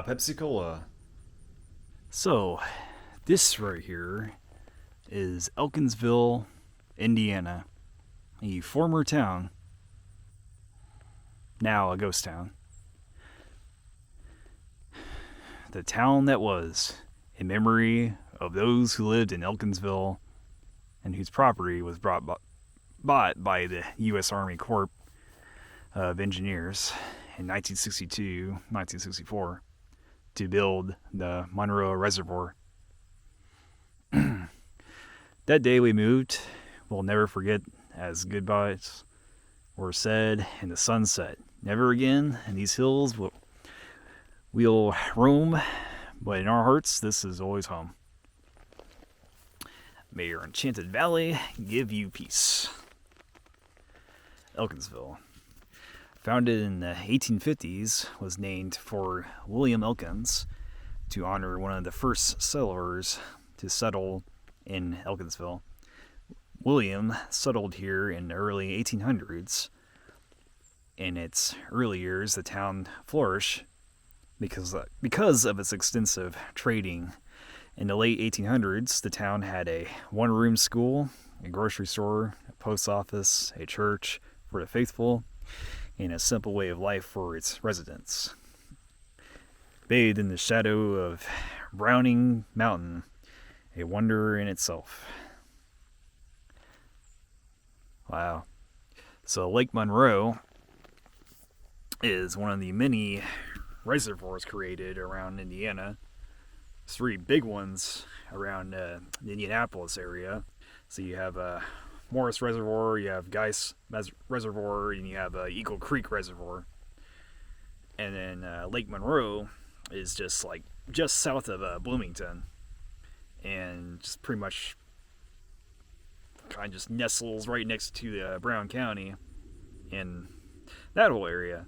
Pepsi Cola. So, this right here is Elkinsville, Indiana, a former town, now a ghost town. The town that was, in memory of those who lived in Elkinsville and whose property was bought by the U.S. Army Corps of Engineers in 1962-1964 to build the Monroe Reservoir. That day we moved, we'll never forget, as goodbyes were said and the sun set. Never again in these hills we'll roam, but in our hearts, this is always home. May your enchanted valley give you peace. Elkinsville, founded in the 1850s, was named for William Elkins to honor one of the first settlers to settle in Elkinsville. William settled here in the early 1800s. In its early years, the town flourished because of its extensive trading. In the late 1800s, the town had a one-room school, a grocery store, a post office, a church for the faithful, and a simple way of life for its residents. Bathed in the shadow of Browning Mountain, a wonder in itself. Wow. So Lake Monroe is one of the many reservoirs created around Indiana. There's three big ones around the Indianapolis area. So you have Morris Reservoir, you have Geis Reservoir, and you have Eagle Creek Reservoir. And then Lake Monroe is just south of Bloomington, and just pretty much kind of just nestles right next to Brown County in that whole area.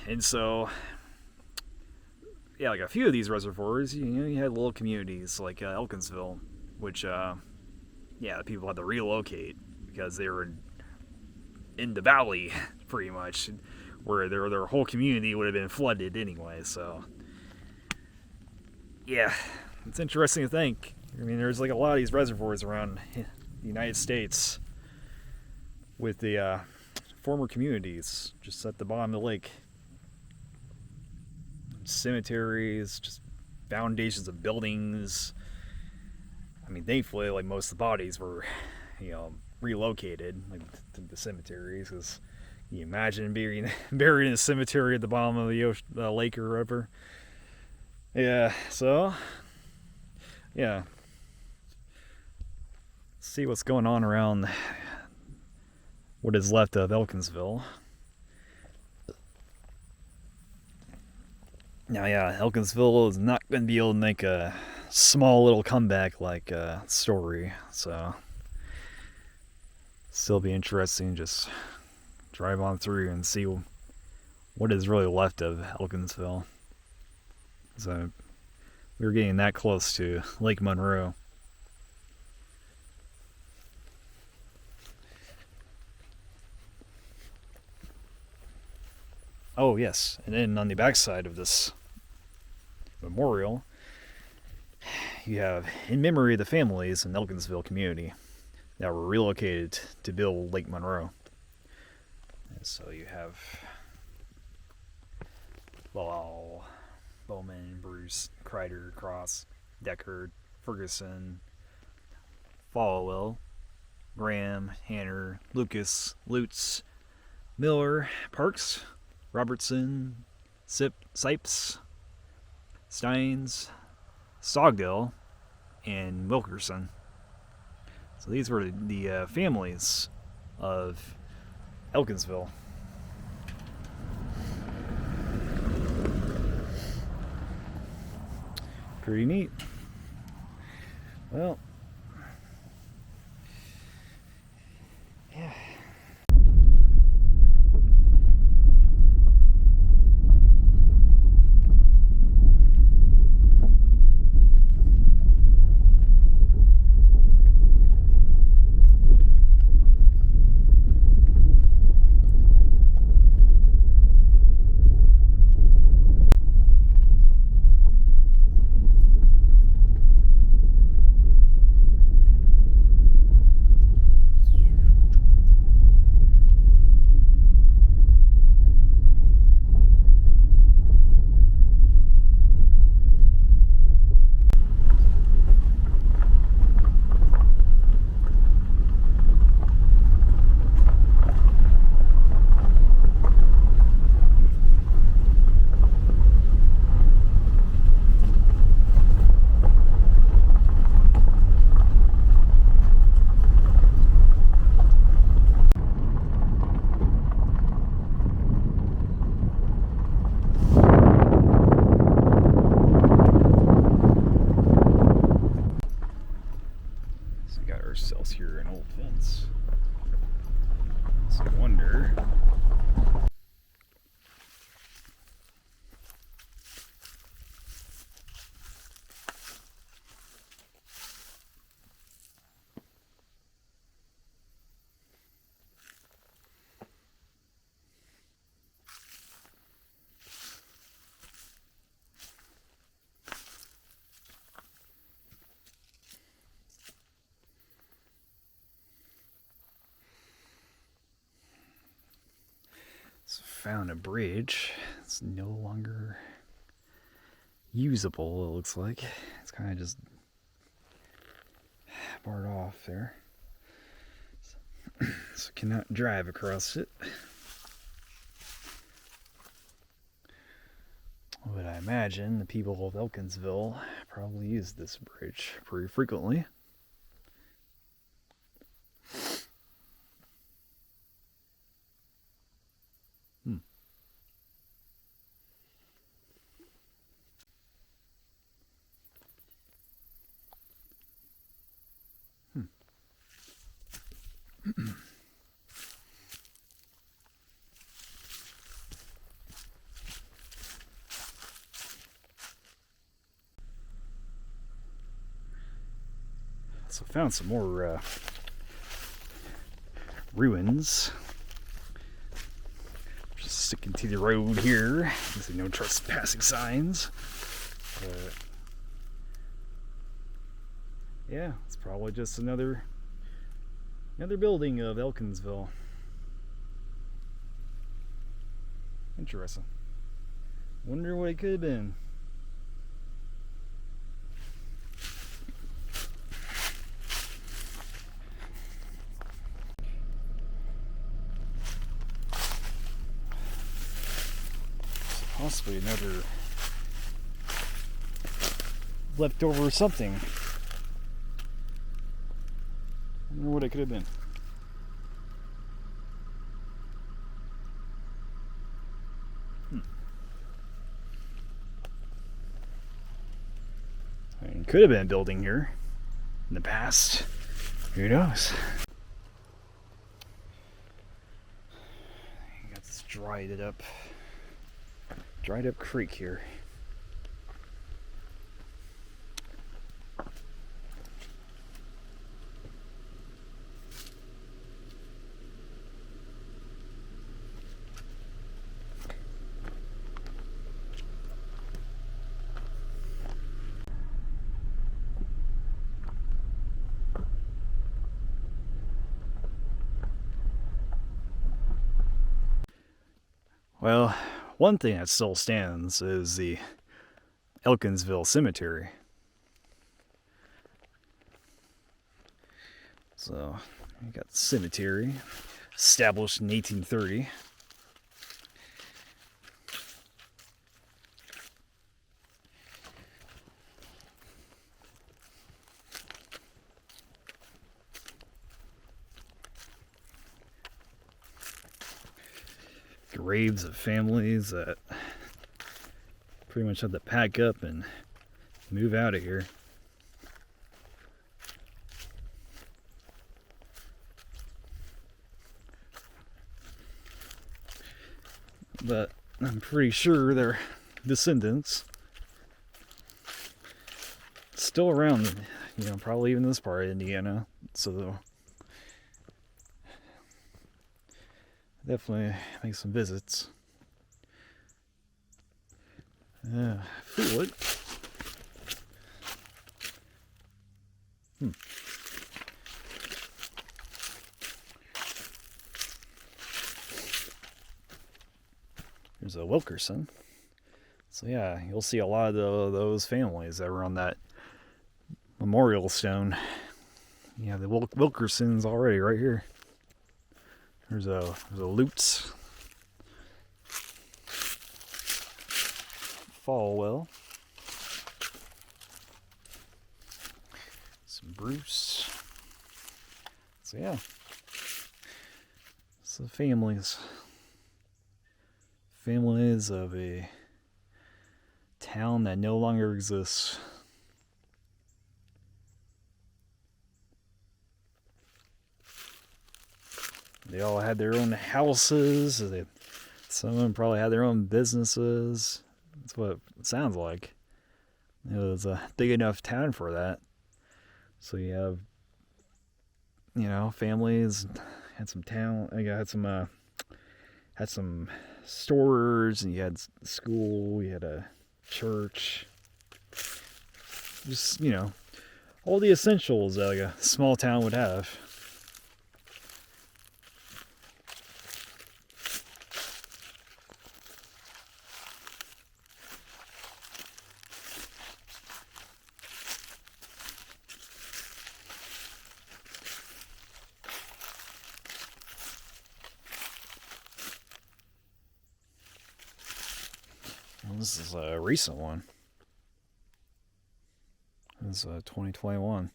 And so, yeah, like a few of these reservoirs, you had little communities like Elkinsville, which the people had to relocate because they were in the valley pretty much, where their whole community would have been flooded anyway. So yeah, it's interesting to think. I mean, there's like a lot of these reservoirs around the United States with the former communities just at the bottom of the lake. Cemeteries, just foundations of buildings. I mean, thankfully, like, most of the bodies were, relocated, like, to the cemeteries. Because can you imagine being buried in a cemetery at the bottom of the lake or whatever? Yeah. So, yeah. See what's going on around what is left of Elkinsville. Now, yeah, Elkinsville is not going to be able to make a small little comeback like Story, so still be interesting. Just drive on through and see what is really left of Elkinsville. So we were getting that close to Lake Monroe. Oh, yes, and then on the backside of this memorial, you have in memory of the families in the Elkinsville community that were relocated to build Lake Monroe. And so you have Bowman, Bruce, Kreider, Cross, Deckard, Ferguson, Falwell, Graham, Hanner, Lucas, Lutz, Miller, Parks, Robertson, Sipes, Steins, Sogdill, and Wilkerson. So these were the families of Elkinsville. Pretty neat. Well, yeah. We got ourselves here an old fence. So I wonder. Found a bridge. It's no longer usable, it looks like. It's kind of just barred off there. So cannot drive across it. But I imagine the people of Elkinsville probably use this bridge pretty frequently. So I found some more ruins. Just sticking to the road here. There's no trespassing signs. But yeah, it's probably just another building of Elkinsville. Interesting. Wonder what it could have been. Possibly another leftover something. I wonder what it could have been. It could have been a building here in the past. Who knows? You got this dried up creek here. Well, one thing that still stands is the Elkinsville Cemetery. So, you got the cemetery, established in 1830. Graves of families that pretty much had to pack up and move out of here. But I'm pretty sure their descendants still around, probably even this part of Indiana. So definitely make some visits. Yeah, feel it. There's a Wilkerson. So yeah, you'll see a lot of those families that were on that memorial stone. Yeah, the Wilkersons already right here. There's a Lutz. Falwell. Some Bruce. So yeah. So families of a town that no longer exists. They all had their own houses. Some of them probably had their own businesses. That's what it sounds like. It was a big enough town for that. So you have, families, had some town, had some stores, and you had school, you had a church. Just, all the essentials that like a small town would have. Well, this is a recent one. This is 2021.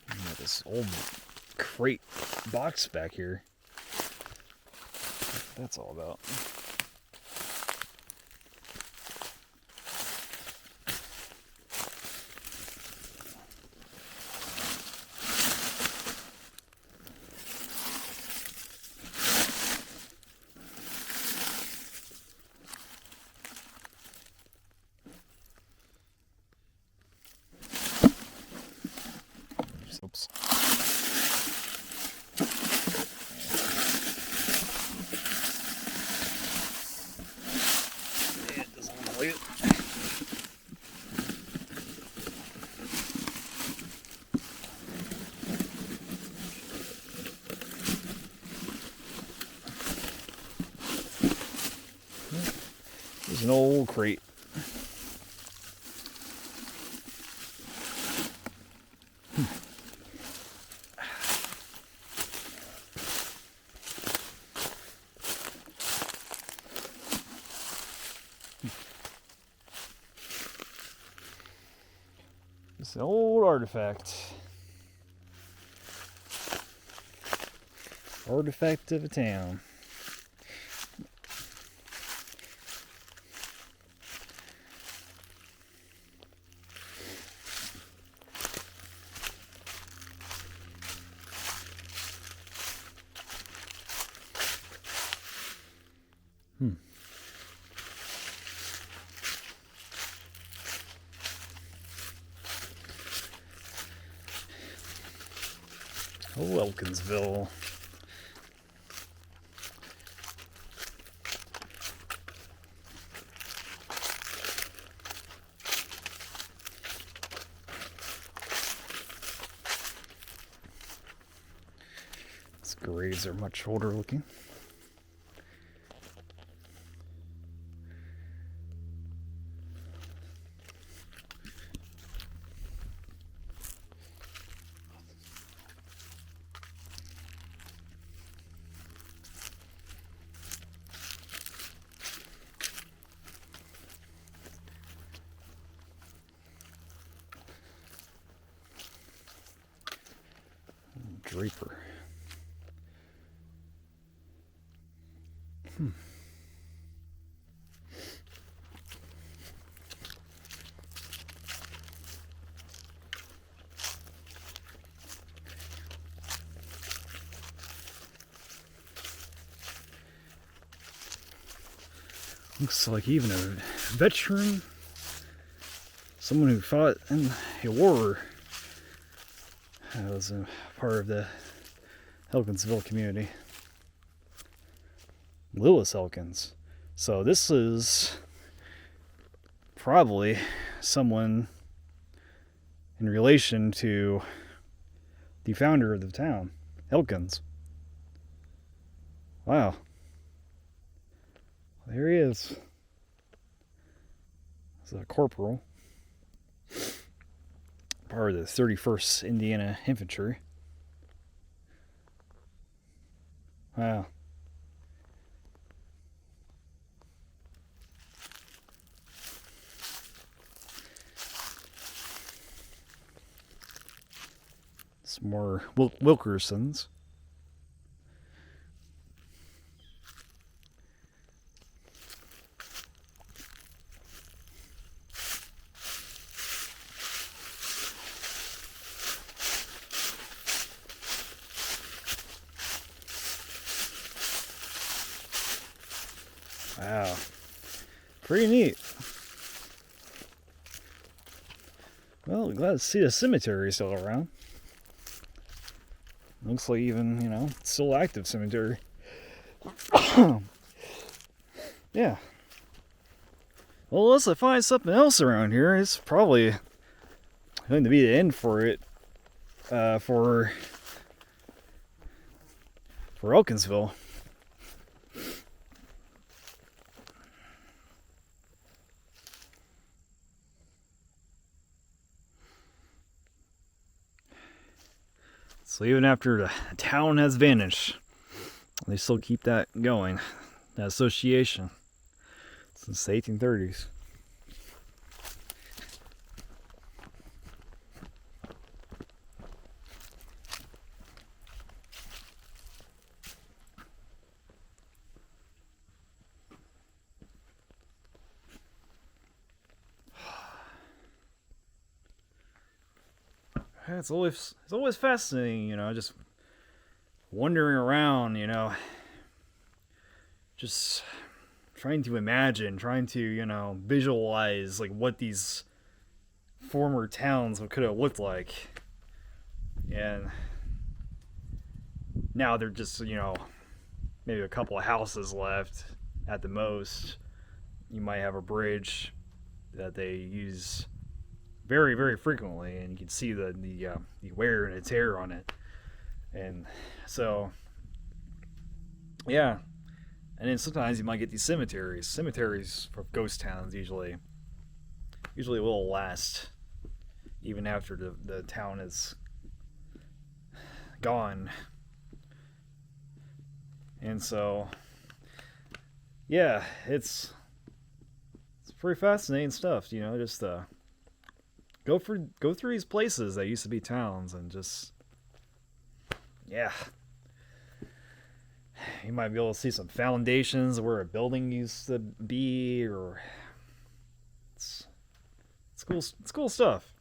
Got this old crate box back here. That's all about. Oops. Yeah, it doesn't want to leave it. There's an old crate. It's an old artifact. Artifact of a town. Oh, Elkinsville. These graves are much older looking. Draper. Looks like even a veteran, someone who fought in a war, was a part of the Elkinsville community. Lewis Elkins. So this is probably someone in relation to the founder of the town, Elkins. Wow. There he is. He's a corporal. Part of the 31st Indiana Infantry. Wow. Some more Wilkersons. Wow. Pretty neat. Well, glad to see the cemetery still around. Looks like even, still active cemetery. Yeah. Well, unless I find something else around here, it's probably going to be the end for it. For Elkinsville. So even after the town has vanished, they still keep that going, that association, since the 1830s. It's always fascinating, just wandering around, just trying to imagine, trying to, visualize like what these former towns could have looked like. And now they're just, maybe a couple of houses left at the most. You might have a bridge that they use very, very frequently, and you can see the wear and the tear on it. And so, yeah. And then sometimes you might get these cemeteries. Cemeteries for ghost towns usually will last even after the town is gone. And so, yeah, it's pretty fascinating stuff, just go through these places that used to be towns and just, yeah. You might be able to see some foundations where a building used to be, or it's cool. It's cool stuff.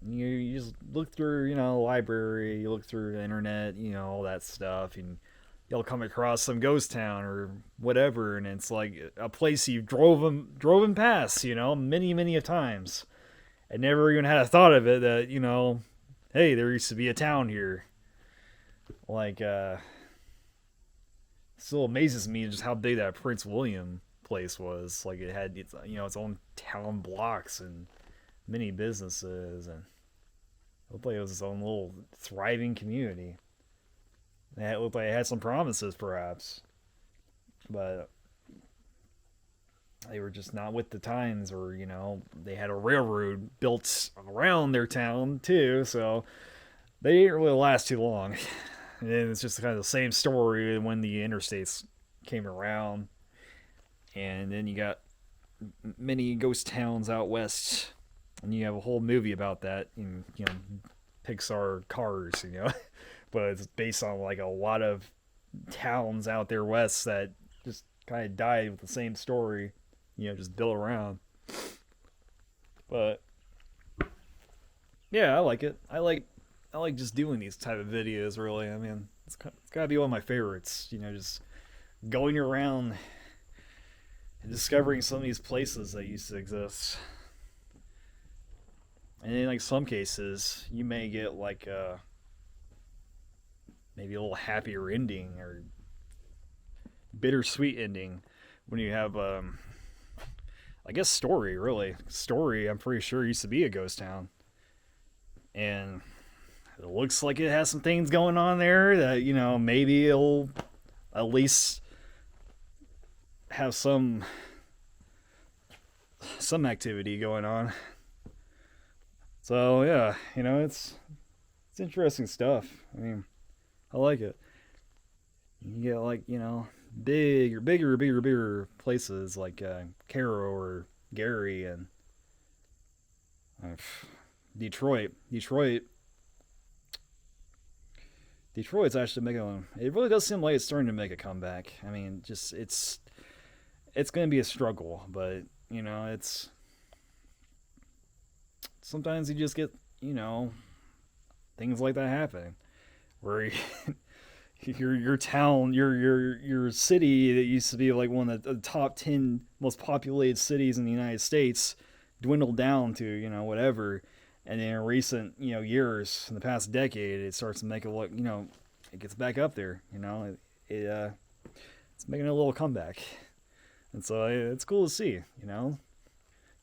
You just look through, the library, you look through the internet, all that stuff, and you'll come across some ghost town or whatever, and it's like a place you drove in past, many, many a times, and never even had a thought of it that, hey, there used to be a town here. Like, still amazes me just how big that Prince William place was. Like, it had its own town blocks and many businesses, and it looked like it was its own little thriving community. It looked like it had some promises, perhaps, but they were just not with the times, or they had a railroad built around their town too, so they didn't really last too long. And it's just kind of the same story when the interstates came around. And then you got many ghost towns out west. And you have a whole movie about that in, Pixar Cars, But it's based on like a lot of towns out there west that just kind of died with the same story, just built around. But yeah, I like it. I like just doing these type of videos, really. I mean, it's got to be one of my favorites, just going around and discovering some of these places that used to exist. And in like some cases, you may get like maybe a little happier ending or bittersweet ending when you have, I guess, Story, really. Story, I'm pretty sure, used to be a ghost town. And it looks like it has some things going on there that, maybe it'll at least have some activity going on. So, yeah, it's interesting stuff. I mean, I like it. You get, like, bigger places like Caro or Gary, and Detroit's actually making. It really does seem like it's starting to make a comeback. I mean, just it's going to be a struggle, but it's sometimes you just get things like that happen where your town, your city that used to be like one of the top 10 most populated cities in the United States dwindled down to whatever, and in recent years, in the past decade, it starts to make it look it gets back up there. It's making a little comeback, and so it's cool to see.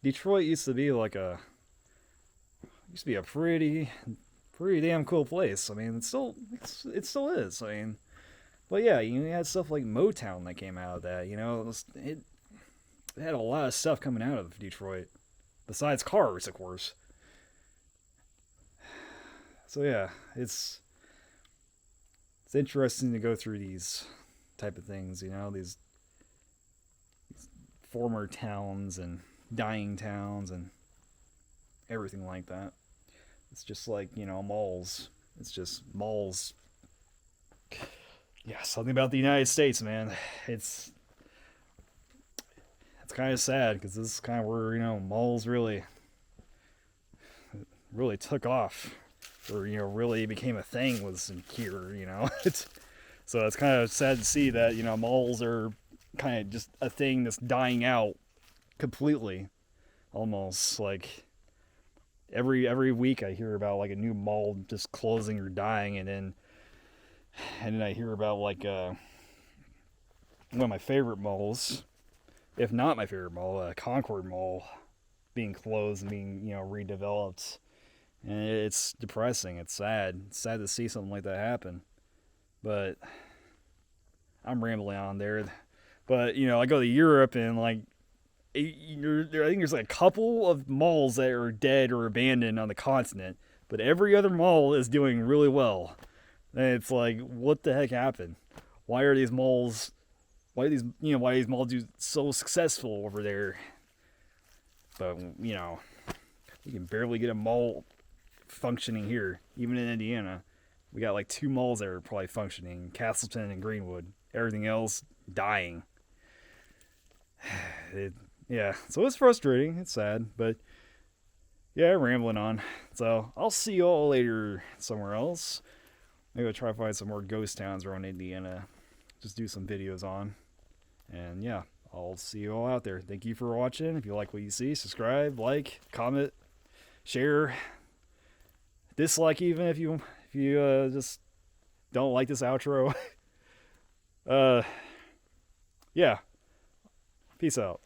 Detroit used to be a pretty damn cool place. I mean, it still is. I mean, but yeah, you had stuff like Motown that came out of that. It had a lot of stuff coming out of Detroit, besides cars, of course. So yeah, it's interesting to go through these type of things. These former towns and dying towns and everything like that. It's just like, malls. It's just malls. Yeah, something about the United States, man. It's kind of sad because this is kind of where, malls really took off, or, really became a thing, was in here, So it's kind of sad to see that, malls are kind of just a thing that's dying out completely. Almost like every week I hear about like a new mall just closing or dying, and then I hear about like one of my favorite malls, if not my favorite mall, Concord Mall, being closed and being redeveloped, and it's depressing. It's sad. It's sad to see something like that happen. But I'm rambling on there. But I go to Europe, and like I think there's like a couple of malls that are dead or abandoned on the continent, but every other mall is doing really well. And it's like, what the heck happened? Why are these malls? Why are these malls do so successful over there? But we can barely get a mall functioning here, even in Indiana. We got like 2 malls that are probably functioning: Castleton and Greenwood. Everything else dying. Yeah, so it's frustrating. It's sad, but yeah, I'm rambling on. So I'll see you all later somewhere else. Maybe I'll try to find some more ghost towns around Indiana. Just do some videos on. And yeah, I'll see you all out there. Thank you for watching. If you like what you see, subscribe, like, comment, share, dislike even if you just don't like this outro. Yeah. Peace out.